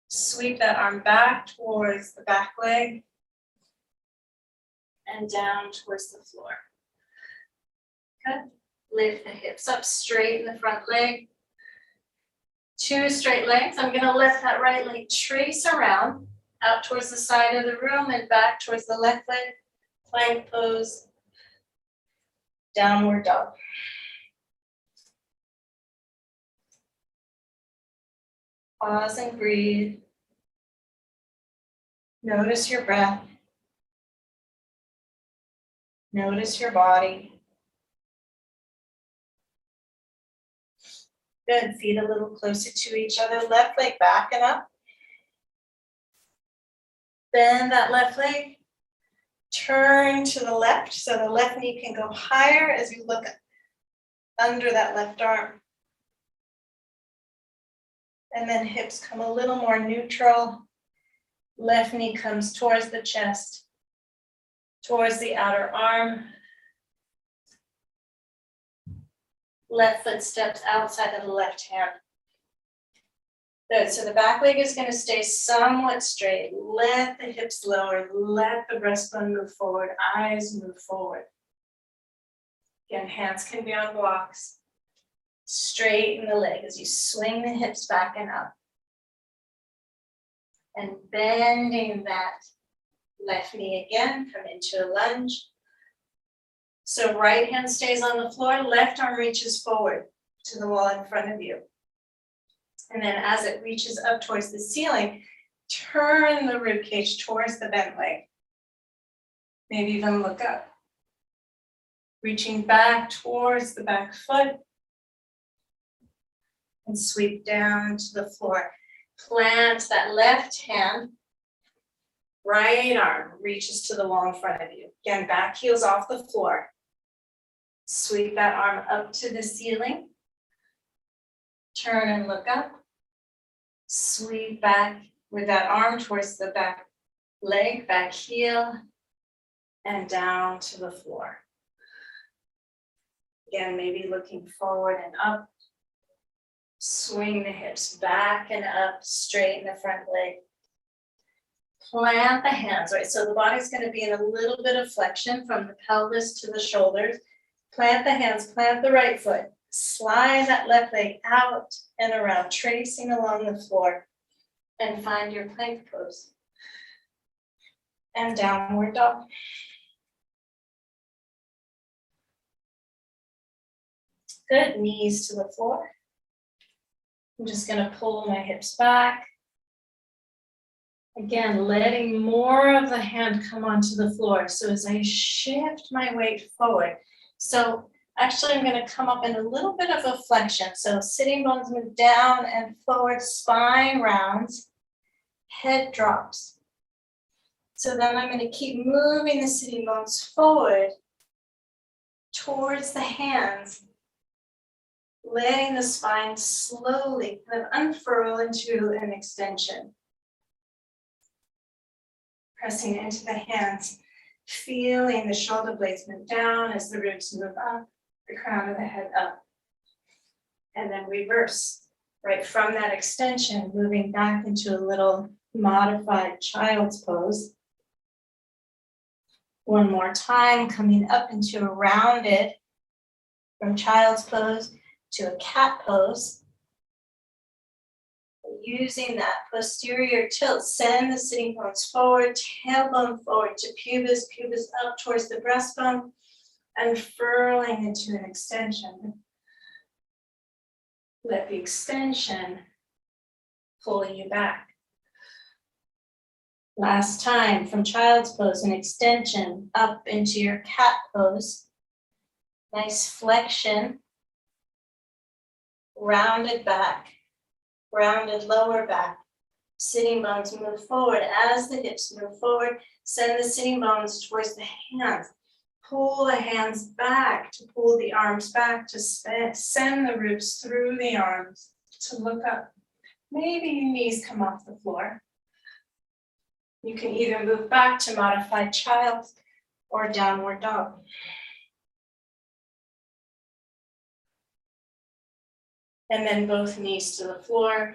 Sweep that arm back towards the back leg. And down towards the floor. Good. Lift the hips up straight in the front leg. Two straight legs. I'm going to let that right leg trace around out towards the side of the room and back towards the left leg. Plank pose. Downward dog. Pause and breathe. Notice your breath. Notice your body. Good, feet a little closer to each other, left leg back and up. Bend that left leg, turn to the left, so the left knee can go higher as you look under that left arm. And then hips come a little more neutral. Left knee comes towards the chest, towards the outer arm. Left foot steps outside of the left hand. Good, so the back leg is going to stay somewhat straight. Let the hips lower, let the breastbone move forward, eyes move forward. Again, hands can be on blocks. Straighten the leg as you swing the hips back and up. And bending that left knee again, come into a lunge. So right hand stays on the floor, left arm reaches forward to the wall in front of you. And then as it reaches up towards the ceiling, turn the rib cage towards the bent leg. Maybe even look up. Reaching back towards the back foot. And sweep down to the floor. Plant that left hand. Right arm reaches to the wall in front of you. Again, back heels off the floor. Sweep that arm up to the ceiling. Turn and look up. Sweep back with that arm towards the back leg, back heel, and down to the floor. Again, maybe looking forward and up. Swing the hips back and up, straighten the front leg. Plant the hands, right? So the body's going to be in a little bit of flexion from the pelvis to the shoulders. Plant the hands, plant the right foot. Slide that left leg out and around, tracing along the floor. And find your plank pose. And downward dog. Good, knees to the floor. I'm just going to pull my hips back. Again, letting more of the hand come onto the floor. So as I shift my weight forward, so actually I'm gonna come up in a little bit of a flexion. So sitting bones move down and forward, spine rounds, head drops. So then I'm gonna keep moving the sitting bones forward towards the hands, letting the spine slowly kind of unfurl into an extension. Pressing into the hands, feeling the shoulder blades move down as the ribs move up, the crown of the head up. And then reverse, right from that extension, moving back into a little modified child's pose. One more time, coming up into a rounded, from child's pose to a cat pose. Using that posterior tilt, send the sitting bones forward, tailbone forward to pubis, pubis up towards the breastbone, and furling into an extension. Let the extension pull you back. Last time, from child's pose, an extension up into your cat pose. Nice flexion, rounded back, rounded lower back. Sitting bones move forward. As the hips move forward, send the sitting bones towards the hands. Pull the hands back to pull the arms back, to send the ribs through the arms to look up. Maybe your knees come off the floor. You can either move back to modified child or downward dog. And then both knees to the floor,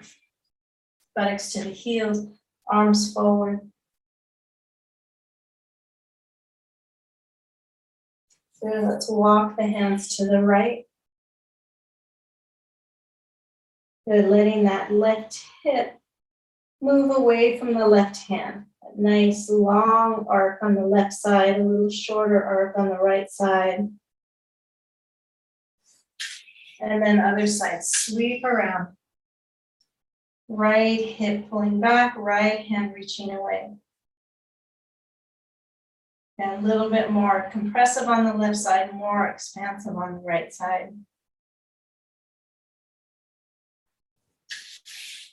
buttocks to the heels, arms forward. So let's walk the hands to the right. Good, letting that left hip move away from the left hand. A nice long arc on the left side, a little shorter arc on the right side. And then other side, sweep around. Right hip pulling back, right hand reaching away. And a little bit more compressive on the left side, more expansive on the right side.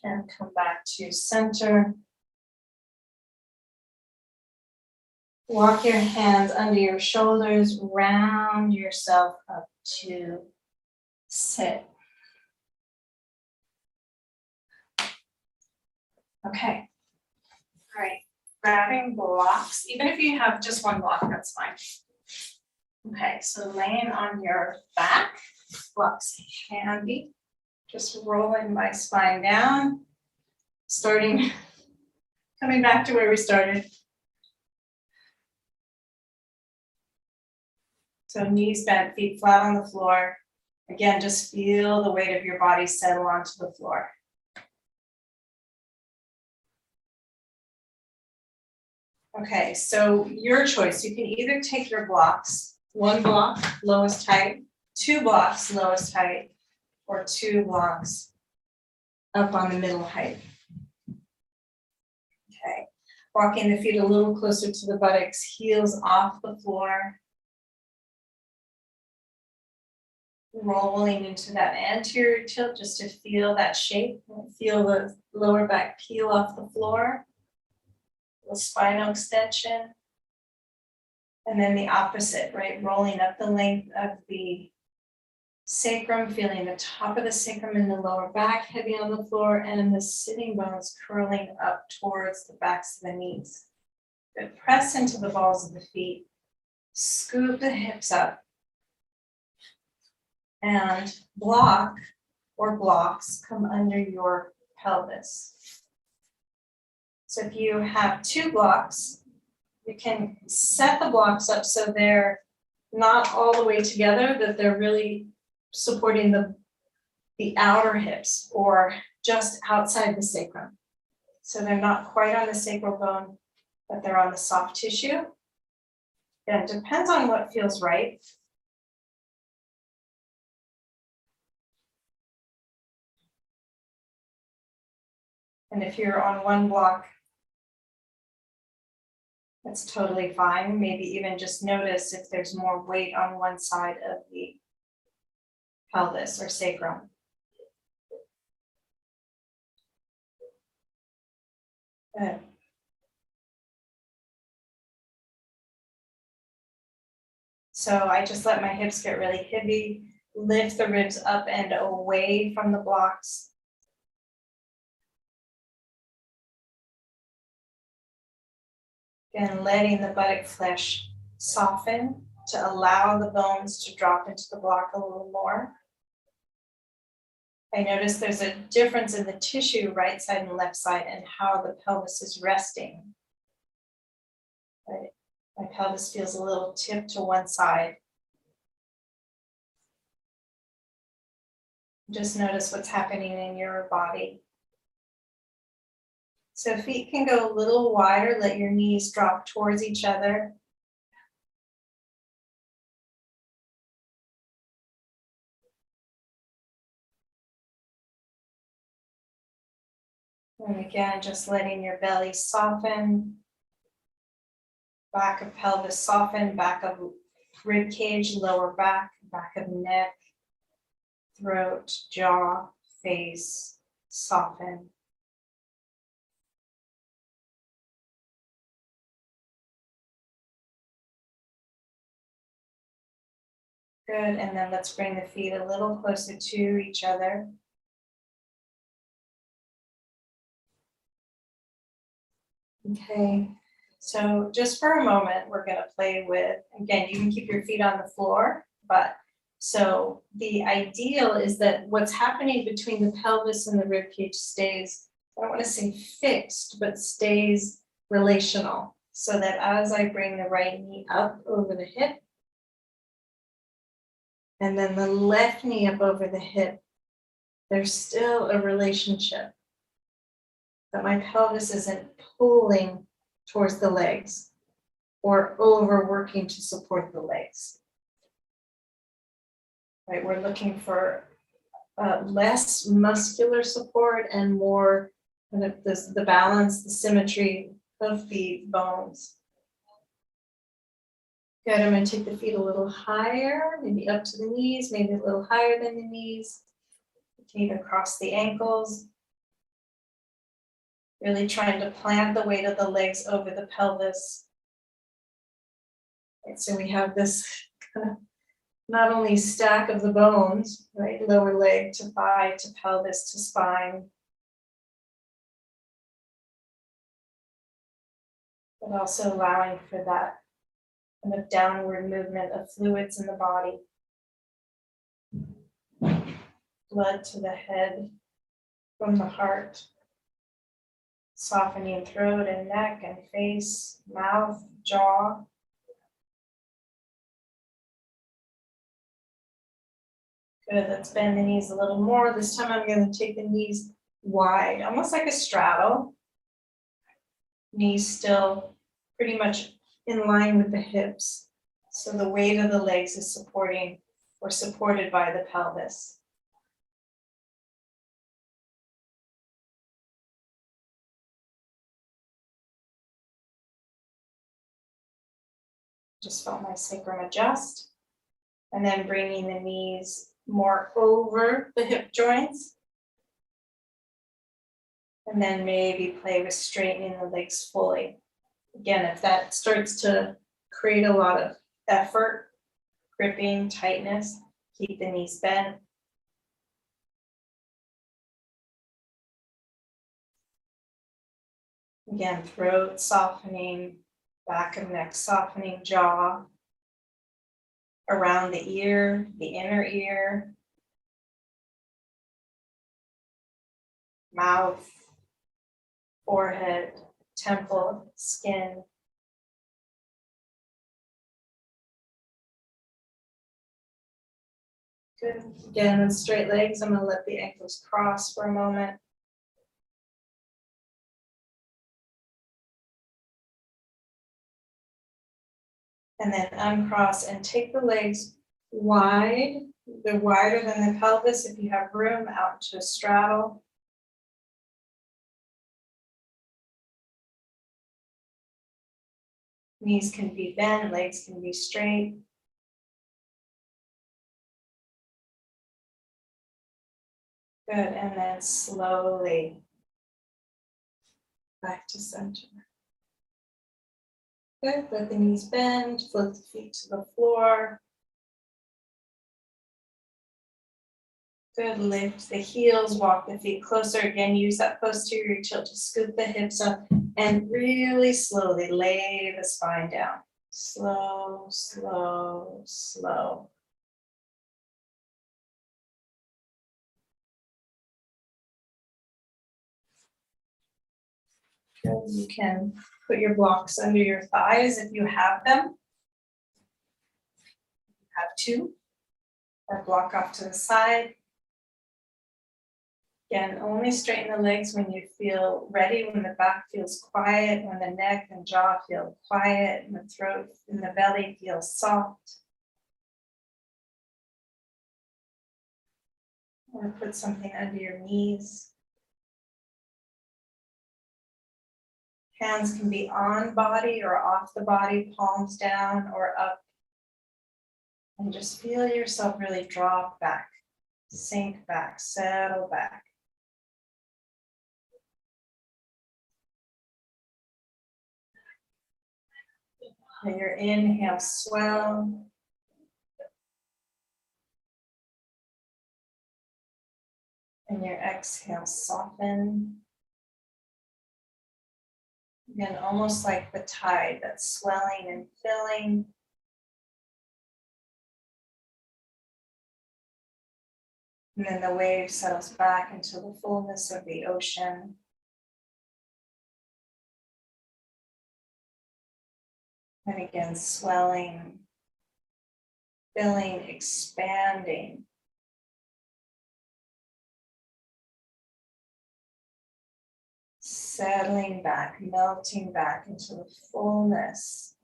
And come back to center. Walk your hands under your shoulders, round yourself up to sit. Okay. All right. Grabbing blocks, even if you have just one block, that's fine. Okay, so laying on your back, blocks handy. Just rolling my spine down, coming back to where we started. So knees bent, feet flat on the floor. Again, just feel the weight of your body settle onto the floor. Okay, so your choice. You can either take your blocks, one block, lowest height, two blocks, lowest height, or two blocks up on the middle height. Okay, walking the feet a little closer to the buttocks, heels off the floor. Rolling into that anterior tilt just to feel that shape, feel the lower back peel off the floor. The spinal extension, and then the opposite, right? Rolling up the length of the sacrum, feeling the top of the sacrum in the lower back heavy on the floor, and the sitting bones curling up towards the backs of the knees. Good. Press into the balls of the feet, scoop the hips up, and block or blocks come under your pelvis. So if you have two blocks, you can set the blocks up so they're not all the way together, that they're really supporting the outer hips or just outside the sacrum. So they're not quite on the sacral bone, but they're on the soft tissue. And it depends on what feels right. And if you're on one block, That's totally fine. Maybe even just notice if there's more weight on one side of the pelvis or sacrum. Good. So I just let my hips get really heavy, lift the ribs up and away from the blocks. And letting the buttock flesh soften to allow the bones to drop into the block a little more. I notice there's a difference in the tissue, right side and left side, and how the pelvis is resting. Right. My pelvis feels a little tipped to one side. Just notice what's happening in your body. So feet can go a little wider, let your knees drop towards each other. And again, just letting your belly soften. Back of pelvis soften, back of rib cage, lower back, back of neck, throat, jaw, face, soften. Good, and then let's bring the feet a little closer to each other. Okay, so just for a moment, we're gonna play with, again, you can keep your feet on the floor, but so the ideal is that what's happening between the pelvis and the rib cage stays, I don't wanna say fixed, but stays relational. So that as I bring the right knee up over the hip, and then the left knee up over the hip, there's still a relationship. That my pelvis isn't pulling towards the legs or overworking to support the legs. Right, we're looking for less muscular support and more kind of the balance, the symmetry of the bones. Good, I'm gonna take the feet a little higher, maybe up to the knees, maybe a little higher than the knees. Take it across the ankles. Really trying to plant the weight of the legs over the pelvis. Right, so we have this kind of not only stack of the bones, right, lower leg to thigh to pelvis to spine, but also allowing for that kind of downward movement of fluids in the body. Blood to the head from the heart. Softening throat and neck and face, mouth, jaw. Good, let's bend the knees a little more. This time I'm going to take the knees wide, almost like a straddle. Knees still pretty much in line with the hips. So the weight of the legs is supporting or supported by the pelvis. Just felt my sacrum adjust. And then bringing the knees more over the hip joints. And then maybe play with straightening the legs fully. Again, if that starts to create a lot of effort, gripping, tightness, keep the knees bent. Again, throat softening, back of neck softening, jaw, around the ear, the inner ear, mouth, forehead, temple, skin. Good. Again, with straight legs, I'm going to let the ankles cross for a moment. And then uncross and take the legs wide. They're wider than the pelvis if you have room, out to a straddle. Knees can be bent, legs can be straight. Good, and then slowly back to center. Good, let the knees bend, float the feet to the floor. Good, lift the heels, walk the feet closer. Again, use that posterior tilt to scoop the hips up and really slowly lay the spine down. Slow, slow, slow. Good, you can put your blocks under your thighs if you have them. You have two, or block off to the side. Again, only straighten the legs when you feel ready, when the back feels quiet, when the neck and jaw feel quiet, and the throat and the belly feels soft. Or put something under your knees. Hands can be on body or off the body, palms down or up. And just feel yourself really drop back, sink back, settle back. And your inhale, swell. And your exhale, soften. Again, almost like the tide that's swelling and filling. And then the wave settles back into the fullness of the ocean. And again, swelling, filling, expanding. Settling back, melting back into the fullness.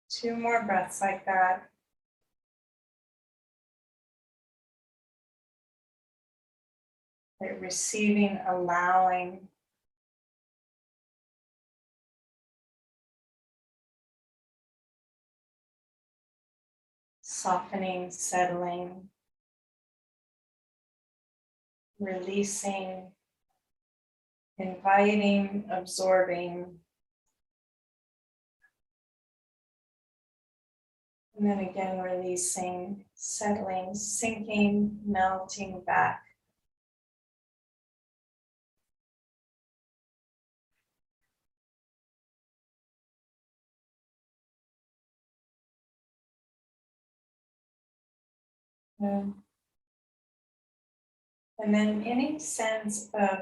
2 more breaths like that. Like receiving, allowing. Softening, settling. Releasing, inviting, absorbing. And then again, releasing, settling, sinking, melting back. And then any sense of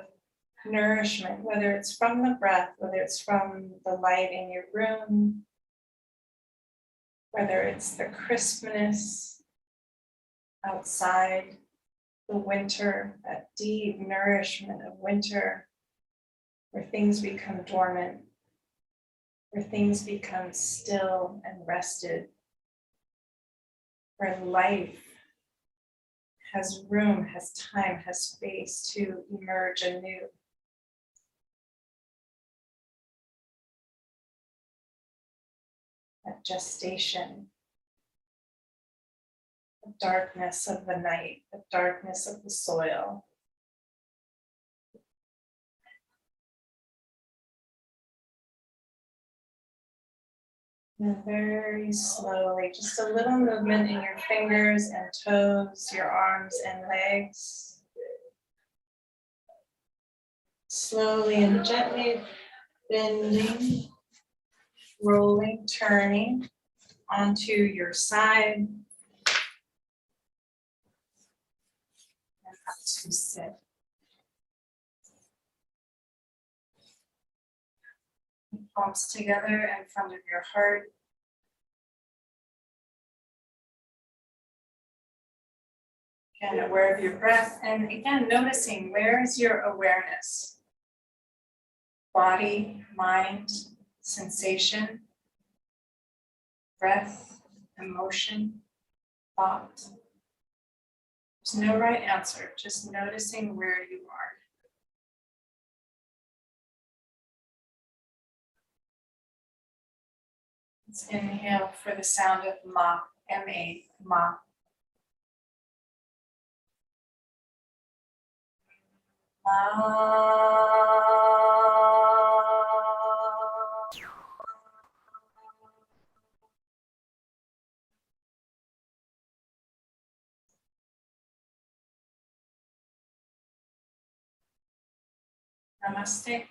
nourishment, whether it's from the breath, whether it's from the light in your room, whether it's the crispness outside, the winter, that deep nourishment of winter, where things become dormant, where things become still and rested, where life has room, has time, has space to emerge anew. That gestation, the darkness of the night, the darkness of the soil. And very slowly, just a little movement in your fingers and toes, your arms and legs. Slowly and gently bending, rolling, turning onto your side. And up to sit. Palms together in front of your heart. Again, aware of your breath, and again, noticing where is your awareness? Body, mind, sensation, breath, emotion, thought. There's no right answer, just noticing where you are. Let's inhale for the sound of ma, M-A, ma. Namaste.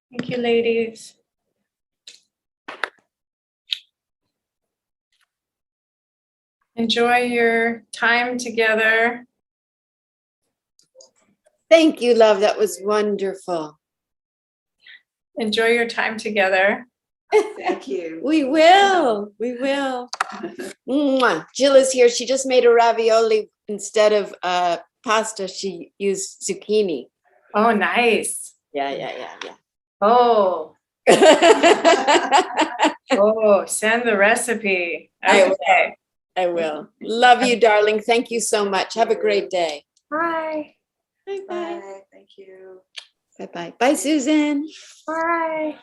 Thank you, ladies. Enjoy your time together. Thank you, love. That was wonderful. Enjoy your time together. Thank you. We will. We will. Mwah. Jill is here. She just made a ravioli instead of pasta. She used zucchini. Oh, nice. Yeah. Oh, I oh, send the recipe. Okay. will. Love you, darling. Thank you so much. Have a great day. Bye. Bye-bye. Bye. Thank you. Bye-bye. Bye, Susan. Bye.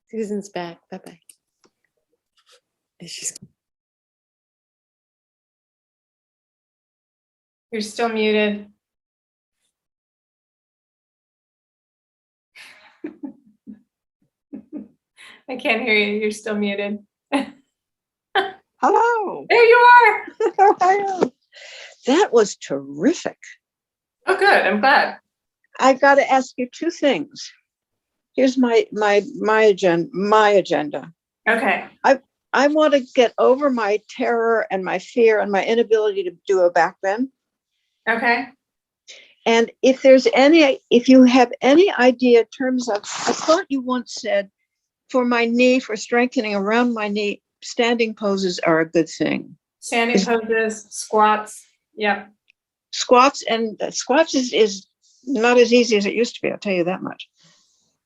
Susan's back. Bye-bye. She's You're still muted. I can't hear you. You're still muted. Hello. There you are. How are you? That was terrific. Oh, good. I'm glad. I got to ask you two things. Here's my agenda. Okay. I want to get over my terror and my fear and my inability to do a back bend. Okay. And if you have any idea in terms of, I thought you once said, for my knee, for strengthening around my knee, standing poses are a good thing. Standing poses, squats. Yep. Squats is not as easy as it used to be. I'll tell you that much.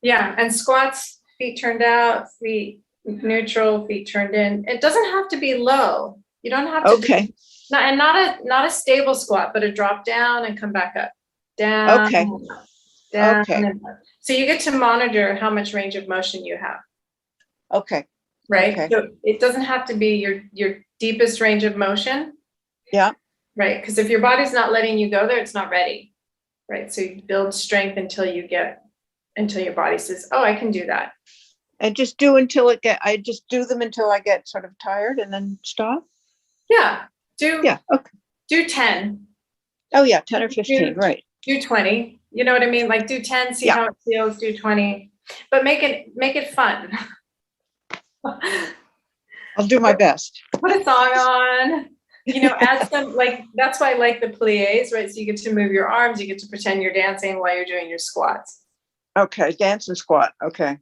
Yeah. And squats, feet turned out, feet neutral, feet turned in. It doesn't have to be low. You don't have to. Okay. Not a stable squat, but a drop down and come back up. Down. Okay. Down. Okay. And up. So you get to monitor how much range of motion you have. Okay. Right. Okay. So it doesn't have to be your deepest range of motion. Yeah. Right. Because if your body's not letting you go there, it's not ready. Right. So you build strength until your body says, oh, I can do that. And just do them until I get sort of tired and then stop. Yeah. Yeah. Okay. Do 10. Oh yeah. 10 or 15. Right. Do 20. You know what I mean? Like do 10, see how it feels, do 20, but make it fun. I'll do my best. Put a song on, add some, that's why I like the plies, right? So you get to move your arms, you get to pretend you're dancing while you're doing your squats. Okay. Dance and squat. Okay.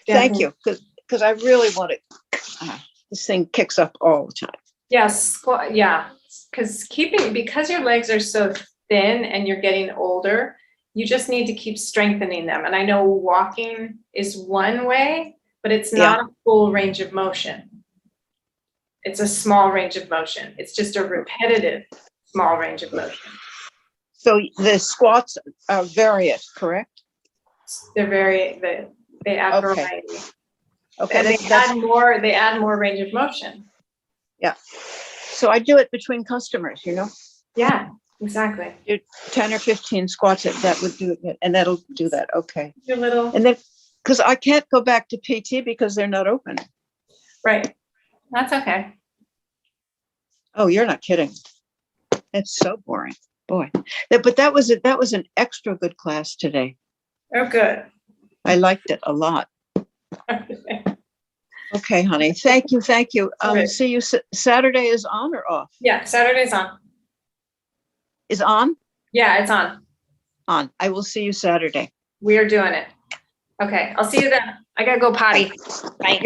Thank you. Because I really want it. This thing kicks up all the time. Yeah, squat. Yeah. Because your legs are so thin and you're getting older, you just need to keep strengthening them. And I know walking is one way, but it's not a full range of motion. It's a small range of motion. It's just a repetitive small range of motion. So the squats vary it, correct? They add Okay. variety. Okay. And they add more range of motion. Yeah. So I do it between customers, Yeah, exactly. 10 or 15 squats, that would do it. And that'll do that. Okay. Your little, And then, because I can't go back to PT because they're not open. right. That's okay. Oh, you're not kidding. It's so boring. Boy. But that was an extra good class today. Oh, good. I liked it a lot. Okay, honey. Thank you. Right. See you. Saturday is on or off? Yeah, Saturday's on. Is on? Yeah, it's on. On. I will see you Saturday. We are doing it. Okay, I'll see you then. I gotta go potty. Bye.